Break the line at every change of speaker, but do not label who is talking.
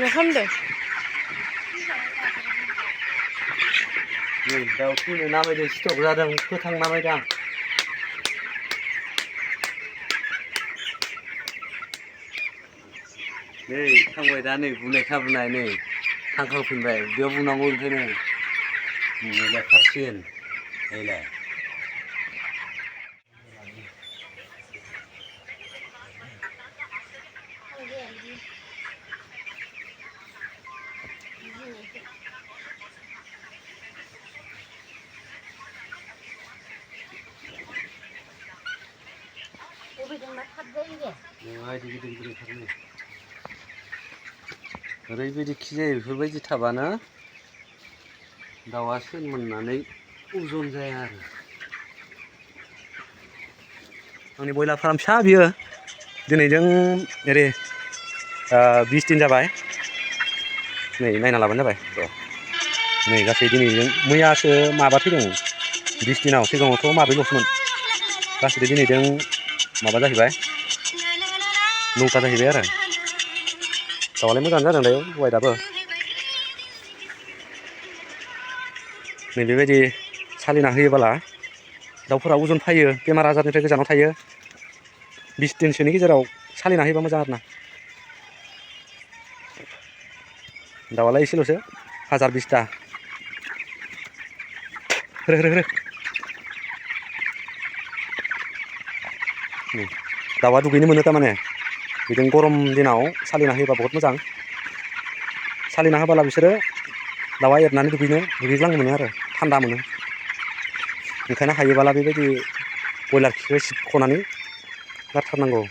मा खालामदों?
नै दाउ फैनो नामायदों स्टक जादों फोथां नामायदों आं। नै थांबाय दा नै बुनाय खाबुनाय नै थांखांफिनबाय बेयाव बुनांगौ ओंखायनो बुनायलाय खारसिगोन नैलाय ओरैबायदि खि जायो बेफोरबायदि थाबानो दाउआ सेनमोननानै अजन जाया आरो आंनि बयलार फार्म फिसा बियो दिनैजों ओरै 20 दिन जाबाय नै नायना लाबानो जाबाय र' नै गासै दिनैजों मैयासो माबा थैदों 20 दिनाव सिगाङावथ' माब्रैल'सोमोन गासै दिनैजों माबा जाहैबाय 9ता जाहैबाय आरो दाउआलाय मोजां जादों दायो दहाय दाबो नै बेबायदि सालिना होयोबोला दाउफोरा अजन फैयो बेमार आजारनिफ्राय गोजानाव थायो 20 दिनसोनि गेजेराव सालिना होयोबा मोजां आरोना दाउआलाय एसेल'सो 1020ता होरो दाउआ दुगैनो मोनो थारमाने बिदिनो गरम दिनाव सालिना होयोबा बहुत मोजां सालिना होबोला बिसोरो दाउआ एरनानै दुगैग्लांनो मोनो आरो थान्दा मोनो ओंखायनो हायोबोला बेबायदि बयलार खिखौ सिबख'नानै गारथारनांगौ